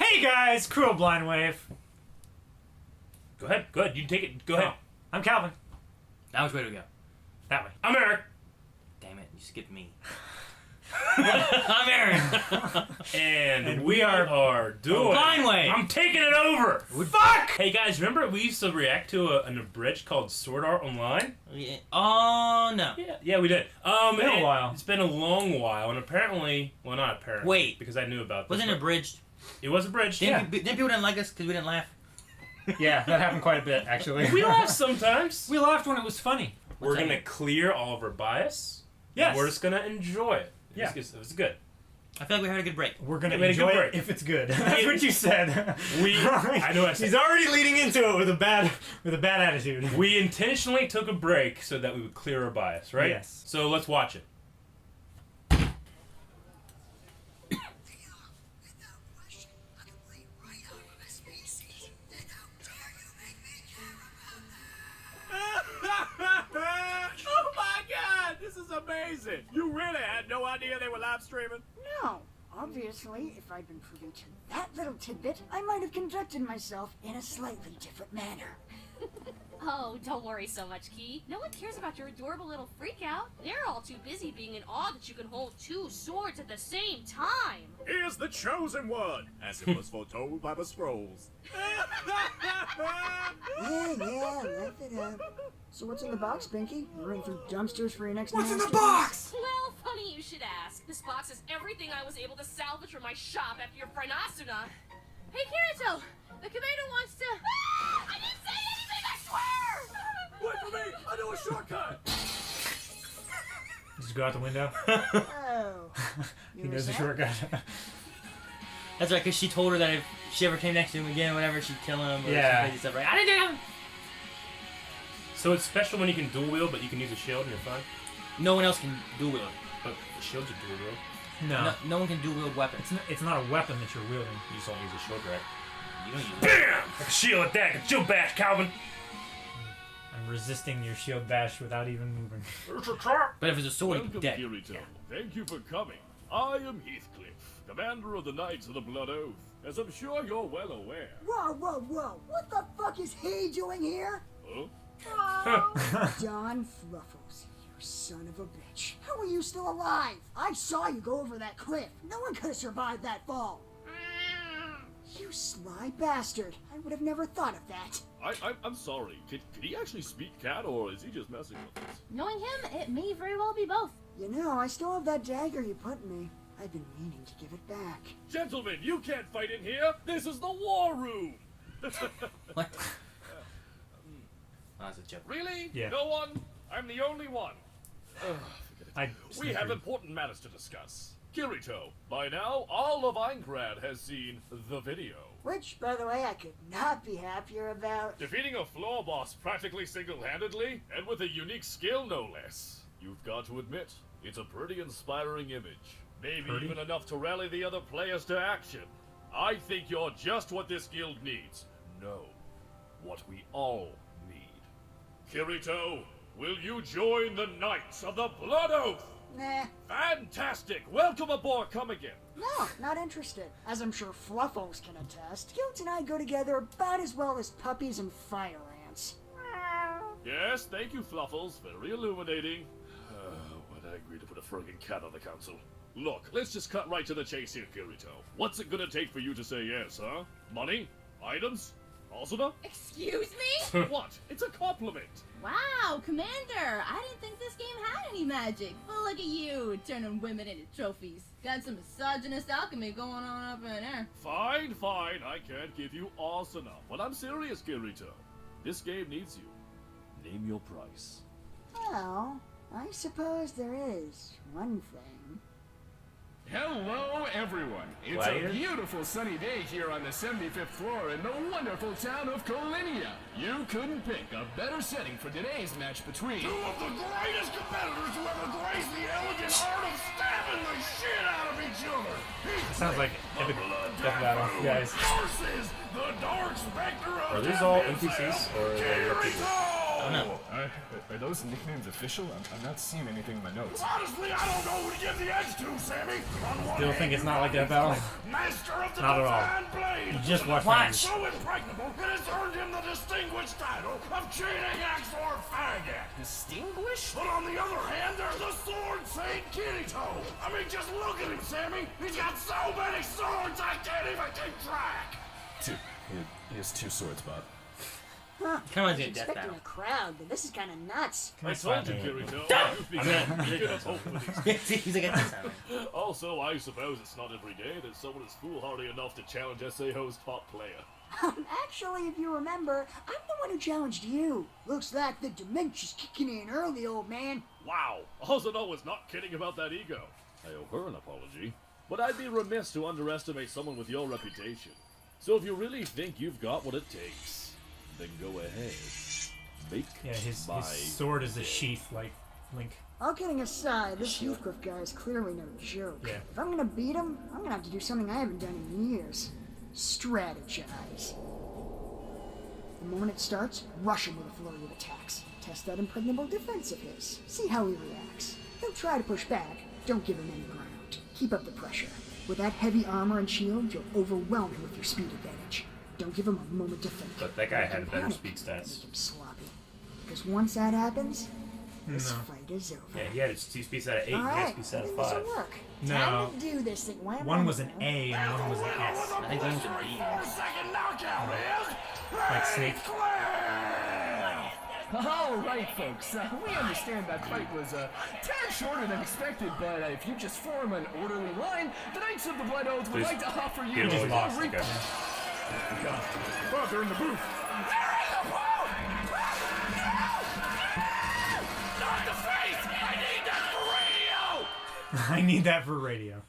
Hey guys, Cruel Blind Wave. Go ahead. You take it. Go ahead. I'm Calvin. That was way to go. That way. I'm Eric. Damn it, you skipped me. I'm Aaron. And we are doing... Blind Wave. I'm taking it over. Fuck! Hey guys, remember we used to react to an abridged called Sword Art Online? Yeah. Oh, no. Yeah, we did. It's been a while. It's been a long while, and apparently... Well, not apparently. Wait. Because I knew about this. Wasn't it abridged? It was abridged, Didn't people didn't like us because we didn't laugh? Yeah, that happened quite a bit, actually. We laugh sometimes. We laughed when it was funny. We're going to clear all of our bias. Yes. We're just going to enjoy it. Yeah. It was good. I feel like we had a good break. We're going We to had a enjoy good it break. if it's good. That's what you said. I know what I said. He's already leading into it with a bad attitude. We intentionally took a break so that we would clear our bias, right? Yes. So let's watch it. Oh my god, this is amazing! You really had no idea they were live streaming? No. Obviously, if I'd been privy to that little tidbit, I might have conducted myself in a slightly different manner. Oh, don't worry so much, Key. No one cares about your adorable little freak out. They're all too busy being in awe that you can hold two swords at the same time. Here's the chosen one, as it was foretold by the scrolls. Yeah, laugh it up. So what's in the box, Pinky? You're running through dumpsters for your next What's in the masterpiece? box? Well, funny you should ask. This box is everything I was able to salvage from my shop after your friend Asuna. Hey, Kirito! The commander wants to... Ah! I didn't say anything, I swear! Wait for me! I know a shortcut! Just go out the window. Oh. He knows the shortcut. That's right, because she told her that if she ever came next to him again, whatever, she'd kill him or Yeah. some crazy stuff, right? I didn't do it! So it's special when you can dual wield, but you can use a shield and you're fine? No one else can dual wield. But the shield's a dual wield. No. No one can dual wield weapons. It's not a weapon that you're wielding. You just don't use a shield, right? You don't use it. BAM! Like a shield attack, a shield bash, Calvin! I'm resisting your shield bash without even moving. But if it's a sword, Welcome, you're dead. Kirito. Thank you for coming. I am Heathcliff, commander of the Knights of the Blood Oath. As I'm sure you're well aware. Whoa. What the fuck is he doing here? Huh? Don Fluffles, you son of a bitch. How are you still alive? I saw you go over that cliff. No one could have survived that fall. You sly bastard. I would have never thought of that. I'm sorry. Could he actually speak cat, or is he just messing with us? Knowing him, it may very well be both. You know, I still have that dagger you put in me. I've been meaning to give it back. Gentlemen, you can't fight in here. This is the war room. What? Oh, that's a joke. Really? Yeah. No one? I'm the only one. We have snickered. important matters to discuss. Kirito, by now, all of Aincrad has seen the video. Which, by the way, I could not be happier about. Defeating a floor boss practically single-handedly, and with a unique skill no less. You've got to admit, it's a pretty inspiring image. Maybe Pretty? even enough to rally the other players to action. I think you're just what this guild needs. No, what we all need. Kirito, will you join the Knights of the Blood Oath? Nah, Fantastic! Welcome aboard, come again. no, not interested. As I'm sure Fluffles can attest, guilds and I go together about as well as puppies and fire ants. Yes, thank you, Fluffles. Very illuminating. What angry to put a friggin' cat on the council. Look, let's just cut right to the chase here, Kirito. What's it gonna take for you to say yes, huh? Money? Items? Asuna? Excuse me? What? It's a compliment. Wow, Commander! I didn't think this game had any magic. Well, look at you, turning women into trophies. Got some misogynist alchemy going on up in there. Fine, I can't give you Asuna. But I'm serious, Kirito. This game needs you. Name your price. Well, I suppose there is one thing. Hello, everyone. It's Quiet. a beautiful sunny day here on the 75th floor in the wonderful town of Kolinia. You couldn't pick a better setting for today's match between Two of the greatest competitors who ever graced the elegant art of stabbing the shit out of each other. Sounds like epic death battle, guys. Versus the Dark Spectre of Are these all Death NPCs himself, or are they real people? Kirito! don't know. Are those nicknames official? I'm not seeing anything in my notes. Honestly, I don't know who to give the edge to, Sammy. On one Still think it's not like that battle? Master of the Not at all. Divine Blade. You just watch Watch. Rangers. So impregnable, it has earned him the distinguished title of cheating Axor faggot. Distinguished? But on the other hand, there's the Sword Saint Kirito. I mean, just look at him, Sammy. He's got so many swords, I can't even keep track. Two. He has 2 swords, Bob. Huh. Come on, I was dude, death expecting battle. a crowd, but this is kind of nuts. I told you, Kirito. You've begun of hope with these. He's like, I think Also, I suppose it's not every day that someone is foolhardy enough to challenge SAO's top player. Actually, if you remember, I'm the one who challenged you. Looks like the dementia's kicking in early, old man. Wow. Hosono was not kidding about that ego. I owe her an apology. But I'd be remiss to underestimate someone with your reputation. So if you really think you've got what it takes, then go ahead. Make Yeah, his my sword is a sheath like Link. All kidding aside, this Heathcliff guy is clearly no joke. Yeah. If I'm gonna beat him, I'm gonna have to do something I haven't done in years. Strategize. The moment it starts, rush him with a flurry of attacks. Test that impregnable defense of his. See how he reacts. He'll try to push back. Don't give him any ground. Keep up the pressure. With that heavy armor and shield, you'll overwhelm him with your speed advantage. Don't give him a moment to think. But that guy had better Panic. speed stats. Make him sloppy. Because once that happens, this No. fight is over. Yeah, he had his speed stat at 8, he had Alright, speed stat I at think 5. this'll work. No. Time to do this thing. Wham, One wham, was an wham. A and one was an S. I think one's a B. Second knockout is Like Snake. All right, folks. We understand that fight was a tad shorter than expected, but if you just form an orderly line, the Knights of the Blood Oath would Please. like to offer you He just a lost, re- okay. Oh, they're in the booth. Not the face! I need that for radio! I need that for radio.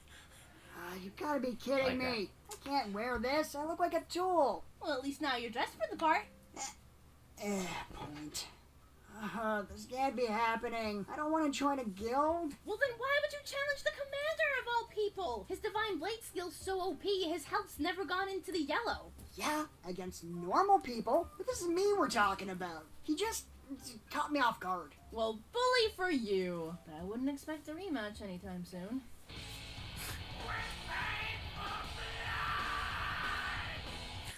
You gotta be kidding me. I can't wear this. I look like a tool. Well, at least now you're dressed for the part. Point. This can't be happening. I don't want to join a guild. Well, then why would you challenge the commander of all people? His divine blade skill's so OP, his health's never gone into the yellow. Yeah, against normal people. But this is me we're talking about. He just caught me off guard. Well, bully for you. But I wouldn't expect a rematch anytime soon.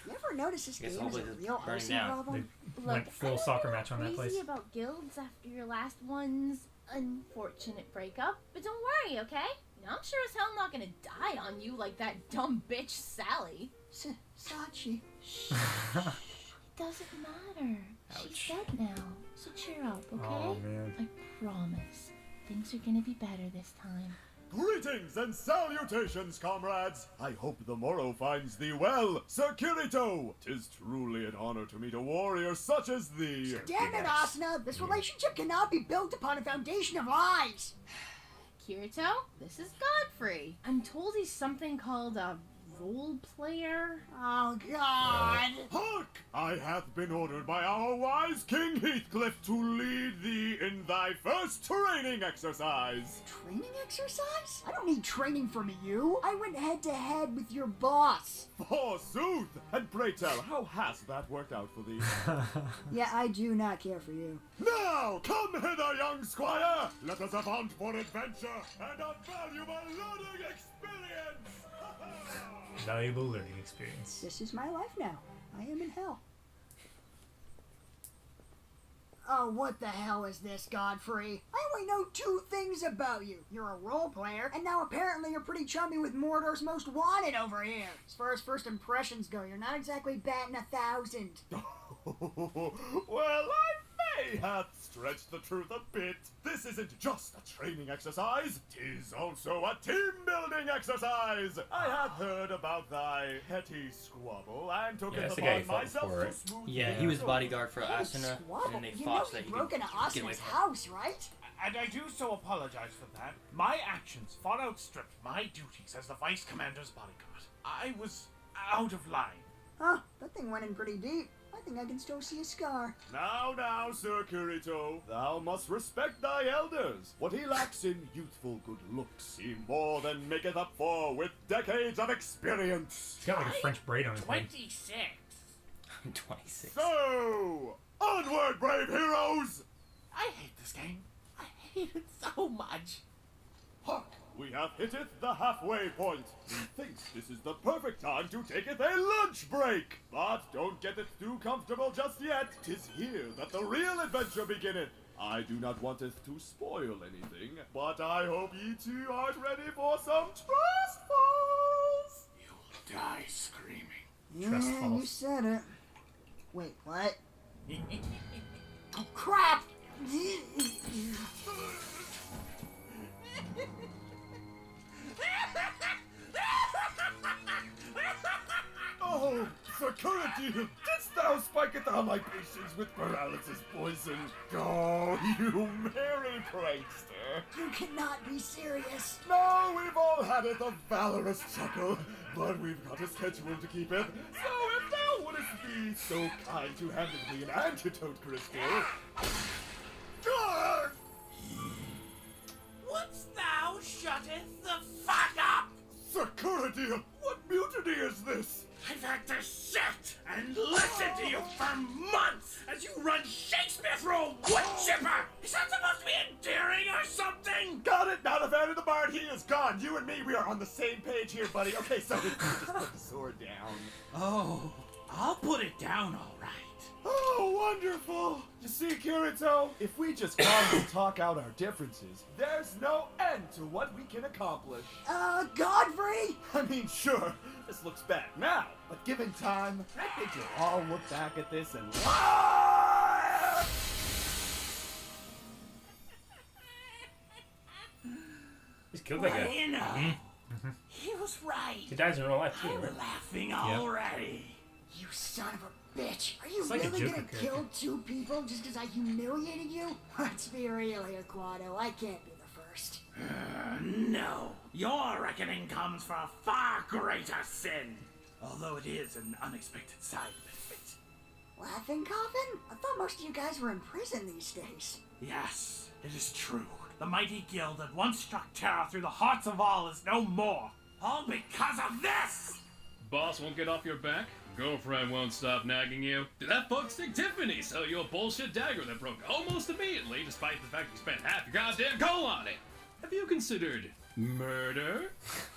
You ever notice this Guess game is a hopefully it's real burning OC down. problem? Went full soccer match on that Crazy place. about guilds after your last one's unfortunate breakup. But don't worry, okay? You know, I'm sure as hell not gonna die on you like that dumb bitch Sally. Sachi. Doesn't matter. She's dead now. So cheer up, okay? Oh man. I promise. Things are gonna be better this time. Greetings and salutations, comrades! I hope the morrow finds thee well, Sir Kirito! 'Tis truly an honor to meet a warrior such as thee. Damn it, Asuna! This relationship cannot be built upon a foundation of lies! Kirito, this is Godfrey. I'm told he's something called a role player. Oh, God! Hark! I hath been ordered by our wise King Heathcliff to lead thee in thy first training exercise. Training exercise? I don't need training from you. I went head to head with your boss. Forsooth! And pray tell, how has that worked out for thee? Yeah, I do not care for you. Now, come hither, young squire! Let us avaunt for adventure and a valuable learning experience! Valuable learning experience. This is my life now. I am in hell. Oh, what the hell is this, Godfrey? I only know 2 things about you. You're a role player, and now apparently you're pretty chummy with Mordor's Most Wanted over here. As far as first impressions go, you're not exactly batting 1,000. Well, I may have stretched the truth a bit. This isn't just a training exercise, 'tis also a team-building exercise. I have heard about thy petty squabble and took Yeah, it that's the guy he upon fought myself before, to right? smooth Yeah, things he was over. bodyguard for Hey, Asuna, squabble. and they You fought know so that you he broke could into get away Asuna's from it. house, right? And I do so apologize for that. My actions far outstripped my duties as the Vice Commander's bodyguard. I was out of line. Huh, that thing went in pretty deep. I think I can still see a scar. Now, Sir Kirito, thou must respect thy elders. What he lacks in youthful good looks, he more than maketh up for with decades of experience. He's got like a French braid on his head. 26. I'm 26. So, Onward, brave heroes! I hate this game. I hate it so much. Hark! We have hitteth the halfway point. Methinks this is the perfect time to taketh a lunch break. But don't get it too comfortable just yet. 'Tis here that the real adventure beginneth. I do not wanteth to spoil anything, but I hope ye two aren't ready for some trust falls. You will die screaming. Trust Yeah, falls. you said it. Wait, what? Oh, crap! Oh, security! Didst thou spiketh on my patience with paralysis poison? Oh, you merry prankster! You cannot be serious. No, we've all had it, a valorous chuckle, but we've got a schedule to keep it. So if thou wouldst be so kind to hand me an antidote crystal. Guard! Wouldst thou shutteth the fuck up? Security! What mutiny is this? I've had to sit and listen to you for months as you run Shakespeare through a wood chipper! Is that supposed to be endearing or something? Got it! Now the fan of the bard, he is gone! You and me, we are on the same page here, buddy. Okay, so just put the sword down. Oh, I'll put it down all right. Oh, wonderful! You see, Kirito, if we just calmly talk out our differences, there's no end to what we can accomplish. Godfrey? I mean, sure, this looks bad now, but given time, I think you'll all look back at this and laugh! Just killed that guy. You know, he was right. He dies in real life too, I'm right? laughing already. You son of a bitch. Are you It's like a really Joker gonna character. kill two people just because I humiliated you? Let's be real here, Quado. I can't be the first. No, your reckoning comes for a far greater sin. Although it is an unexpected side benefit. Laughing Coffin? I thought most of you guys were in prison these days. Yes, it is true. The mighty guild that once struck terror through the hearts of all is no more. All because of this! Boss won't get off your back? Girlfriend won't stop nagging you? Did that fuckstick Tiffany sell you a bullshit dagger that broke almost immediately, despite the fact you spent half your goddamn coal on it? Have you considered murder?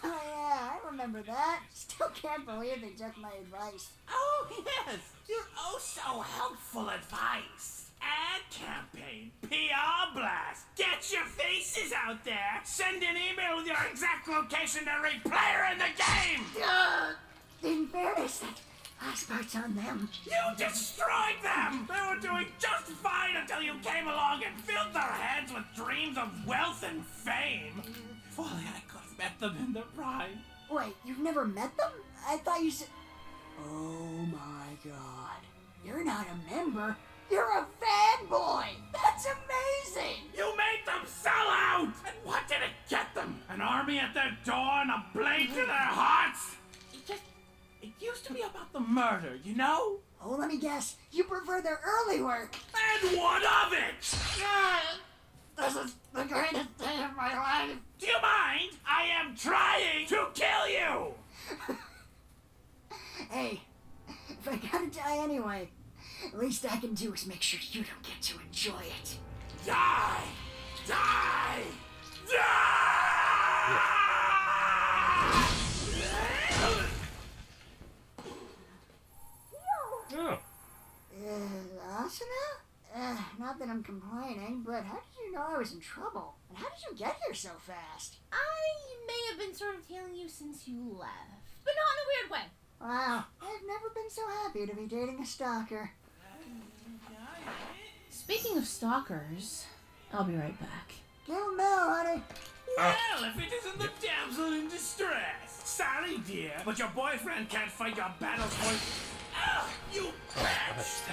Oh yeah, I remember that. Still can't believe they took my advice. Oh yes, your oh so helpful advice. Ad campaign, PR blast, get your faces out there, send an email with your exact location to every player in the game! In fairness, that last part's on them. You destroyed them! They were doing just fine until you came along and filled their heads with dreams of wealth and fame. If only I could have met them in their prime. Wait, you've never met them? I thought you said... Oh my god. You're not a member. You're a fanboy! That's amazing! You made them sell out! And what did it get them? An army at their door and a blade to their hearts? It used to be about the murder, you know? Oh, let me guess. You prefer their early work. And what of it? This is the greatest day of my life. Do you mind? I am trying to kill you! Hey, if I gotta die anyway, least I can do is make sure you don't get to enjoy it. Die! Die! Die! Oh. Asuna? Not that I'm complaining, but how did you know I was in trouble? And how did you get here so fast? I may have been sort of tailing you since you left, but not in a weird way. Wow, I've never been so happy to be dating a stalker. Speaking of stalkers, I'll be right back. Give 'em now, honey. Well, if it isn't the damsel in distress. Sorry, dear, but your boyfriend can't fight your battles for... Ah, you bitch!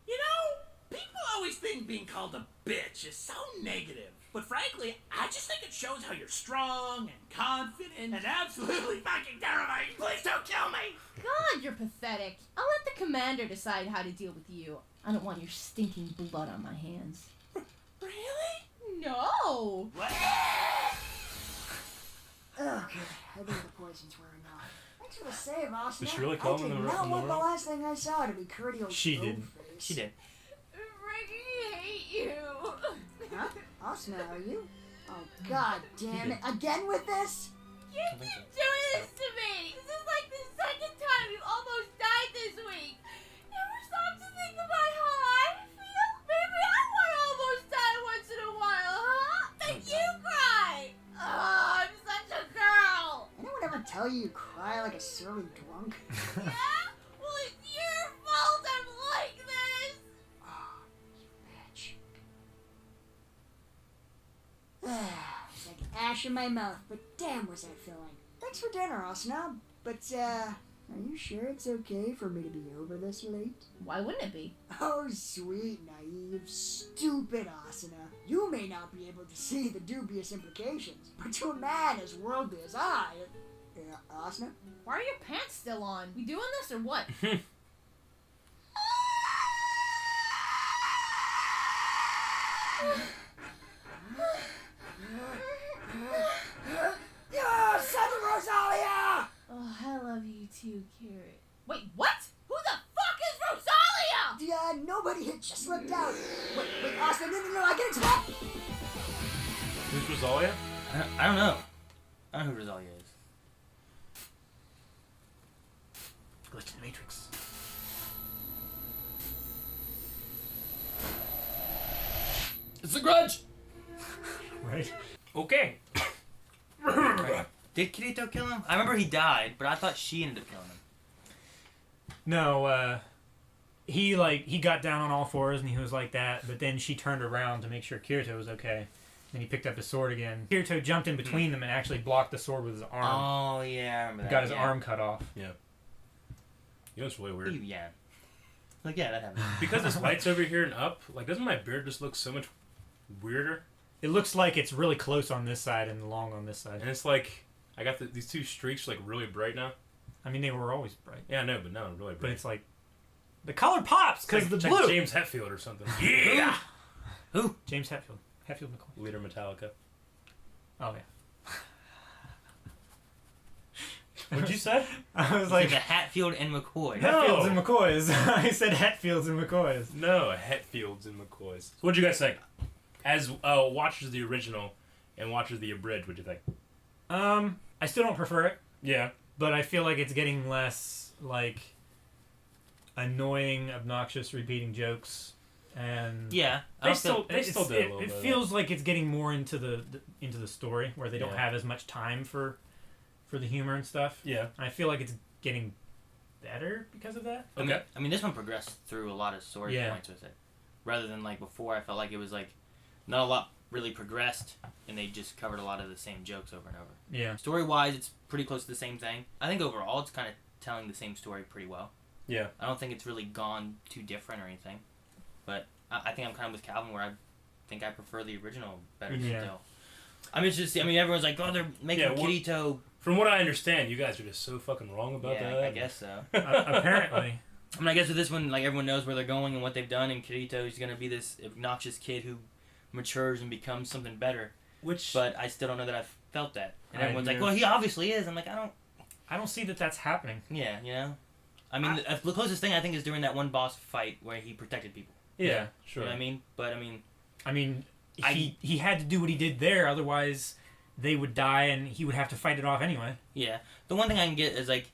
You know, people always think being called a bitch is so negative. But frankly, I just think it shows how you're strong and confident and absolutely fucking terrifying. Please don't kill me! God, you're pathetic. I'll let the commander decide how to deal with you. I don't want your stinking blood on my hands. Really? No! What? Okay, I think the poison's wearing off. Thanks for the save, Asuna. Did she really I call him did in the not in the want the world? last thing I saw to be Curtio's She did. She did. Ricky, hate you. Huh? Asuna, are you? Oh, god damn it. Again with this? You keep doing this to me. This is like the second time you almost died this week. Never stop to think about how I feel. Maybe I want to almost die once in a while, huh? Then you cry. Oh, I'm such a girl. Anyone ever tell you you cry like a surly drunk? Yeah? Well, it's your fault I'm like this. Oh, you bitch. It's like ash in my mouth, but damn was that filling. Thanks for dinner, Asuna. But, are you sure it's okay for me to be over this late? Why wouldn't it be? Oh, sweet, naive, stupid Asuna. You may not be able to see the dubious implications, but to a man as worldly as I... Asuna? Why are your pants still on? We doing this or what? Yeah, Santa Rosalia! Oh, I love you too, Carrot. Wait, what? Who the fuck is Rosalia? Yeah, nobody had just slipped out. Wait, Asuna, no, I can explain. Who's Rosalia? I don't know. I don't know who Rosalia is. Glitch in the Matrix. It's a grudge! Right? Okay. Did Kirito kill him? I remember he died, but I thought she ended up killing him. No, he got down on all fours and he was like that, but then she turned around to make sure Kirito was okay. Then he picked up his sword again. Kirito jumped in between them and actually blocked the sword with his arm. Oh, yeah, I remember that. Got his arm cut off. Yeah. You know what's really weird? Yeah. Like, yeah, that happened. Because this light's over here and up, like, doesn't my beard just look so much weirder? It looks like it's really close on this side and long on this side. And it's like, I got these two streaks, like, really bright now. I mean, they were always bright. Yeah, I know, but now they're really bright. But it's like, the color pops because it's the like blue. James Hetfield or something. Yeah! Who? James Hetfield. Hetfield McCoy. Leader Metallica. Oh, yeah. What'd you say? I was You like... said the Hatfield and McCoy. No. Hetfields and McCoys. I said Hetfields and McCoys. No, Hetfields and McCoys. So what'd you guys think? As watchers of the original and watchers of the abridged, what'd you think? I still don't prefer it, Yeah. but I feel like it's getting less, like, annoying, obnoxious, repeating jokes, and... Yeah. I They don't still, feel, they still did a little It bit. feels like it's getting more into the story, where they don't Yeah. have as much time for the humor and stuff. Yeah. I feel like it's getting better because of that. Okay. I mean, this one progressed through a lot of story Yeah. points with it. Rather than, like, before, I felt like it was, like, not a lot really progressed, and they just covered a lot of the same jokes over and over. Yeah. Story-wise, it's pretty close to the same thing. I think overall, it's kind of telling the same story pretty well. Yeah. I don't think it's really gone too different or anything. But I think I'm kind of with Calvin, where I think I prefer the original better Yeah. still. I mean, it's just, everyone's like, oh, they're making Kirito... From what I understand, you guys are just so fucking wrong about Yeah, that. I guess so. Apparently. I mean, I guess with this one, like, everyone knows where they're going and what they've done, and Kirito is going to be this obnoxious kid who matures and becomes something better. But I still don't know that I've felt that. And everyone's like, well, he obviously is. I'm like, I don't see that that's happening. Yeah, you know? I mean, the closest thing I think is during that one boss fight where he protected people. Yeah, sure. You know what I mean? But, I mean, he had to do what he did there, otherwise they would die and he would have to fight it off anyway. Yeah. The one thing I can get is, like,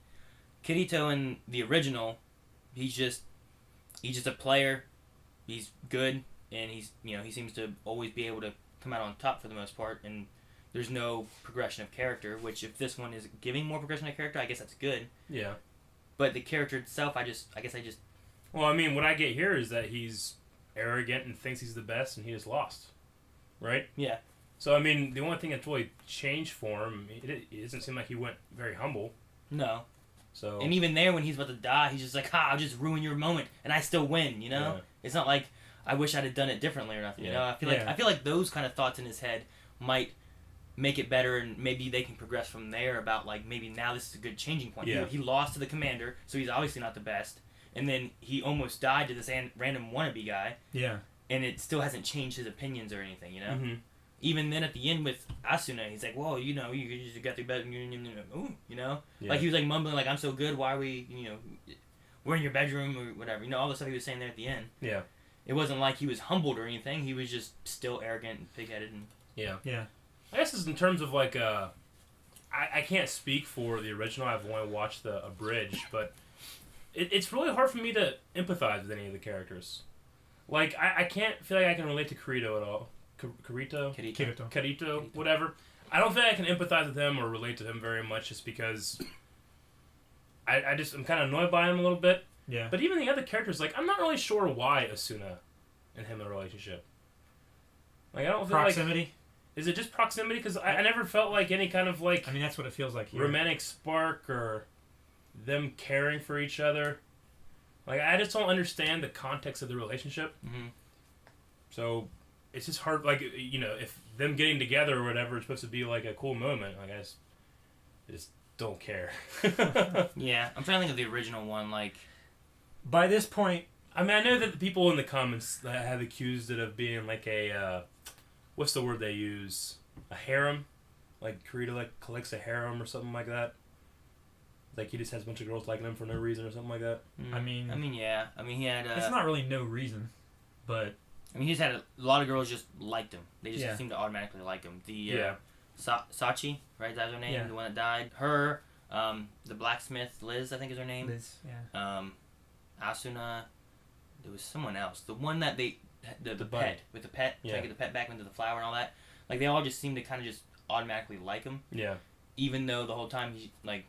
Kirito in the original, he's just a player. He's good, and he seems to always be able to come out on top for the most part, and there's no progression of character, which if this one is giving more progression of character, I guess that's good. Yeah. But the character itself, I guess I just... Well, I mean, what I get here is that he's arrogant and thinks he's the best, and he just lost. Right? Yeah. So, I mean, the only thing that's really changed for him, it doesn't seem like he went very humble. No. So. And even there, when he's about to die, he's just like, I'll just ruin your moment, and I still win, you know? Yeah. It's not like, I wish I'd have done it differently or nothing, you know? I feel like those kind of thoughts in his head might make it better, and maybe they can progress from there about, like, maybe now this is a good changing point. Yeah. He lost to the commander, so he's obviously not the best, and then he almost died to this random wannabe guy. Yeah. And it still hasn't changed his opinions or anything, you know? Mm-hmm. even then at the end with Asuna, he's like, "Whoa, you know, you just got the bed, ooh," you know, like he was like mumbling, like, "I'm so good. Why are we, you know, we're in your bedroom or whatever." You know, all the stuff he was saying there at the end. Yeah. It wasn't like he was humbled or anything. He was just still arrogant and pig-headed. And Yeah. I guess it's in terms of like I can't speak for the original. I've only watched the abridged, but it's really hard for me to empathize with any of the characters. Like I can't feel like I can relate to Kirito at all. Kirito, whatever. I don't think I can empathize with him or relate to him very much, just because I'm kind of annoyed by him a little bit. Yeah. But even the other characters, like, I'm not really sure why Asuna and him in a relationship. Like, I don't feel proximity. Is it just proximity? Because I never felt like any kind of like. I mean, that's what it feels like here. Romantic spark or them caring for each other. Like, I just don't understand the context of the relationship. Mm-hmm. So it's just hard. Like, you know, if them getting together or whatever is supposed to be like a cool moment, I guess I just don't care. Yeah, I'm trying to think of the original one. Like, by this point, I mean, I know that the people in the comments that have accused it of being like a what's the word they use? A harem? Like Kirito like collects a harem or something like that. Like he just has a bunch of girls liking him for no reason or something like that. I mean, yeah. I mean, he had. It's not really no reason, but I mean, he's had a lot of girls just liked him. They just seemed to automatically like him. The Sachi, right? That's her name. Yeah. The one that died. Her, the blacksmith, Liz, I think is her name. Liz, yeah. Asuna. There was someone else. The one that the buddy. pet with the pet. Trying to get the pet back into the flower and all that. Like they all just seemed to kind of just automatically like him. Yeah. Even though the whole time he's like.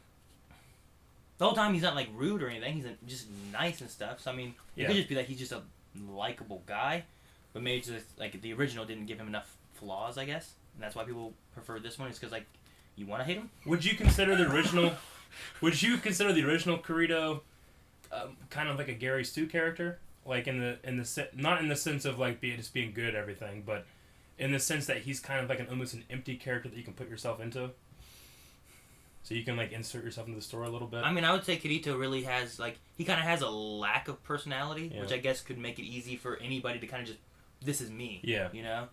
The whole time he's not like rude or anything. He's just nice and stuff. So I mean, it could just be like he's just a likable guy, but maybe just like the original didn't give him enough flaws, I guess, and that's why people prefer this one. Is because like you want to hate him. Would you consider the original? Would you consider the original Kirito kind of like a Gary Stu character? Like not in the sense of like just being good at everything, but in the sense that he's kind of like almost an empty character that you can put yourself into. So you can like insert yourself into the story a little bit. I mean, I would say Kirito really has like he kind of has a lack of personality, which I guess could make it easy for anybody to kind of just this is me. Yeah. You know,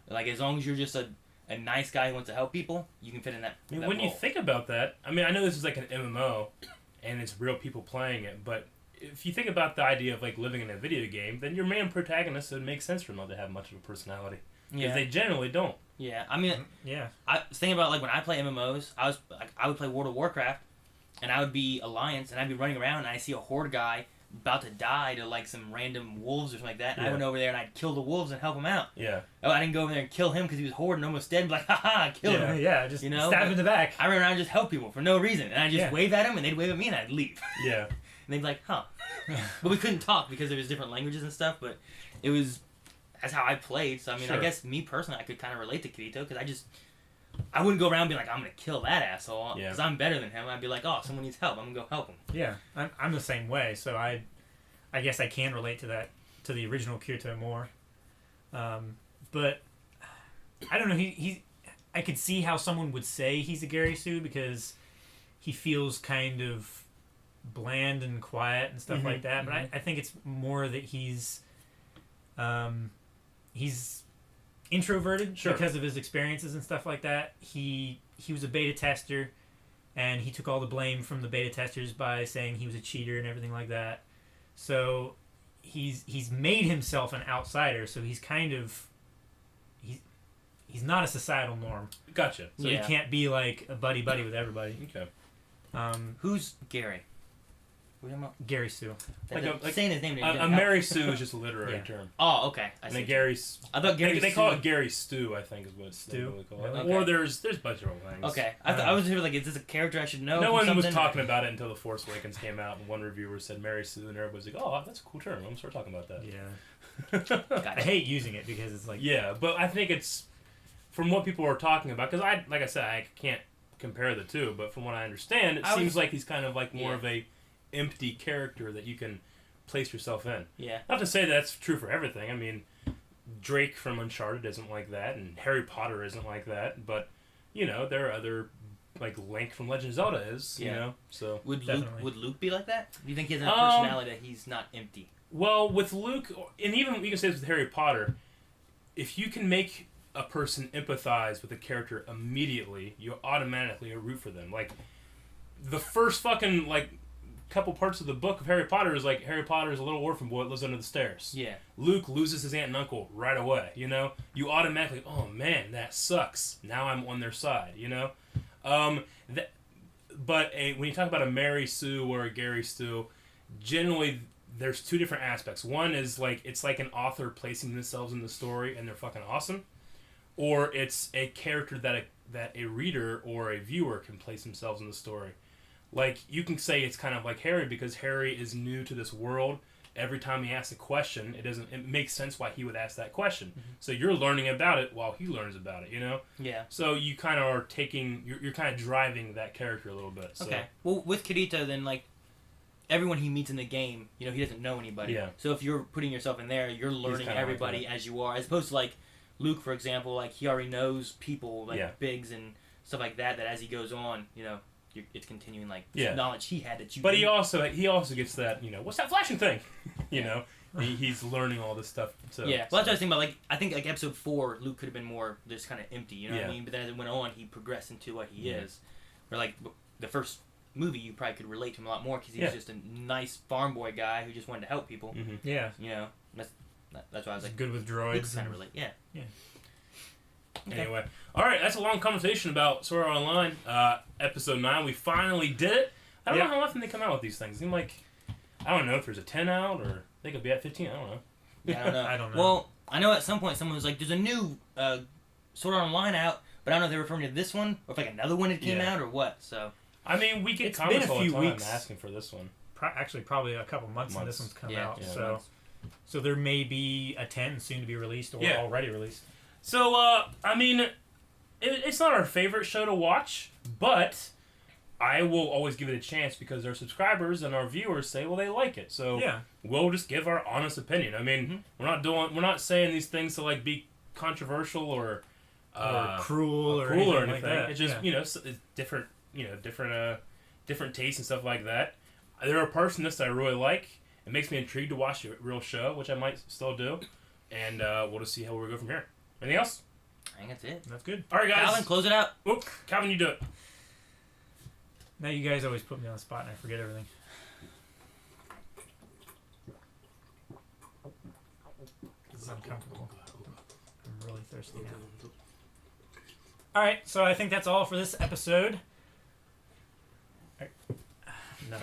like as long as you're just a nice guy who wants to help people, you can fit in that. I mean, that when role. you think about that, I mean, I know this is like an MMO, and it's real people playing it, but if you think about the idea of like living in a video game, then your main protagonist, it makes sense for them not to have much of a personality. Because they generally don't. Yeah, I mean, I was thinking about like when I play MMOs, I would play World of Warcraft, and I would be Alliance, and I'd be running around, and I see a Horde guy about to die to like some random wolves or something like that, and I went over there and I'd kill the wolves and help him out. Yeah. Oh, I didn't go over there and kill him because he was Horde and almost dead, and be like, haha, killed him. Yeah, just stab him in the back. I ran around and just help people for no reason, and I just wave at them, and they'd wave at me, and I'd leave. Yeah. And they'd be like, huh. But we couldn't talk because there was different languages and stuff, but it was... That's how I played, so I mean, I guess me personally, I could kind of relate to Kirito, because I wouldn't go around being like, I'm going to kill that asshole, because I'm better than him. I'd be like, oh, someone needs help, I'm going to go help him. Yeah, I'm the same way, so I guess I can relate to that, to the original Kirito more. But, I don't know, I could see how someone would say he's a Gary Sue, because he feels kind of bland and quiet and stuff like that, but I think it's more that he's introverted because of his experiences and stuff like that. He was a beta tester, and he took all the blame from the beta testers by saying he was a cheater and everything like that. So he's made himself an outsider. So he's kind of he's not a societal norm. Gotcha. So he can't be like a buddy with everybody. Okay. Who's Gary? Gary Sue. Like saying his name. A Mary Sue is just a literary term. Oh, okay. I see. Gary's. I thought Gary. They call it Gary Stew, I think, is what they really call it. Okay. Or there's a bunch of things. Okay, I was like, is this a character I should know? No one was talking about it until The Force Awakens came out, and one reviewer said Mary Sue, and everybody's like, "Oh, that's a cool term. I'm gonna start talking about that." Yeah. I hate using it because it's like. Yeah, but I think it's from what people are talking about, because like I said, I can't compare the two, but from what I understand, it seems like he's kind of like more of a empty character that you can place yourself in. Yeah. Not to say that's true for everything. I mean, Drake from Uncharted isn't like that, and Harry Potter isn't like that, but, you know, there are other, like Link from Legend of Zelda is, you know, so... Would Luke be like that? Do you think he has a personality that he's not empty? Well, with Luke, and even you can say this with Harry Potter, if you can make a person empathize with a character immediately, you automatically root for them. Like, the first fucking, like, couple parts of the book of Harry Potter is like Harry Potter is a little orphan boy that lives under the stairs. Yeah. Luke loses his aunt and uncle right away, you know? You automatically, oh man, that sucks. Now I'm on their side, you know? But when you talk about a Mary Sue or a Gary Stu, generally there's two different aspects. One is like, it's like an author placing themselves in the story and they're fucking awesome. Or it's a character that a reader or a viewer can place themselves in the story. Like, you can say it's kind of like Harry because Harry is new to this world. Every time he asks a question, it makes sense why he would ask that question. Mm-hmm. So you're learning about it while he learns about it, you know? Yeah. So you kind of are you're kind of driving that character a little bit. So. Okay. Well, with Kirito, then, like, everyone he meets in the game, you know, he doesn't know anybody. Yeah. So if you're putting yourself in there, you're learning everybody like as you are. As opposed to, like, Luke, for example, like, he already knows people, like, Biggs and stuff like that as he goes on, you know, it's continuing, like, knowledge he had that you But he also gets that, you know, what's that flashing thing? You know? He's learning all this stuff. So, yeah. Well, that's what I was thinking about. Like, I think, like, episode 4, Luke could have been more just kind of empty, you know what I mean? But then as it went on, he progressed into what he is. Or, like, the first movie, you probably could relate to him a lot more because he was just a nice farm boy guy who just wanted to help people. Mm-hmm. Yeah. You know? That's why I was like... good with droids. Kind of relate. Yeah. Yeah. Okay. Anyway, all right, that's a long conversation about Sword Art Online, episode 9. We finally did it. I don't know how often they come out with these things. It seems like, I don't know if there's a 10 out or they could be at 15. I don't know. Yeah, I don't know. I don't know. Well, I know at some point someone was like, "There's a new Sword Art Online out," but I don't know if they're referring to this one or if like another one that came out or what. So, I mean, we get comments all the time asking for this one. Actually, probably a couple months since this one's come out. Yeah, so there may be a 10 soon to be released or already released. So, I mean, it's not our favorite show to watch, but I will always give it a chance because our subscribers and our viewers say, well, they like it. So we'll just give our honest opinion. I mean, we're not saying these things to like be controversial or cruel or anything. Like that. It's just it's different, different tastes and stuff like that. There are parts in this that I really like. It makes me intrigued to watch a real show, which I might still do, and we'll just see how we go from here. Anything else? I think that's it. That's good. All right, guys. Calvin, close it out. Whoop. Calvin, you do it. Now you guys always put me on the spot and I forget everything. This is uncomfortable. I'm really thirsty now. Alright, so I think that's all for this episode. No.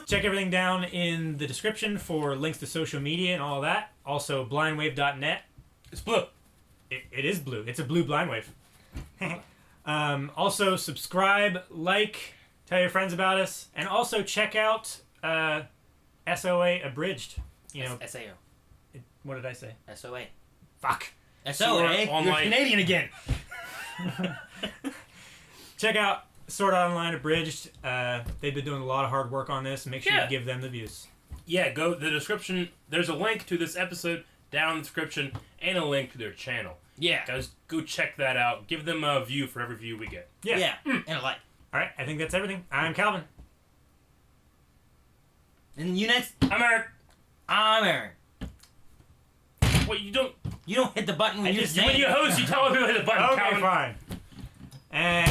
Check everything down in the description for links to social media and all that. Also, blindwave.net. It's blue. It is blue. It's a blue blind wave. Also, subscribe, like, tell your friends about us, and also check out SAO Abridged. SAO. What did I say? SOA. Fuck. SOA? You're Canadian again. Check out Sword Art Online Abridged. They've been doing a lot of hard work on this. Make sure you give them the views. Yeah, go to the description. There's a link to this episode down in the description and a link to their channel. Yeah. Guys, go check that out. Give them a view for every view we get. Yeah. And a like. Alright, I think that's everything. I'm Calvin. And you next? I'm Eric. I'm Aaron. Wait, you don't hit the button when you're saying when you host, you tell me to hit the button, Okay, Calvin. fine. And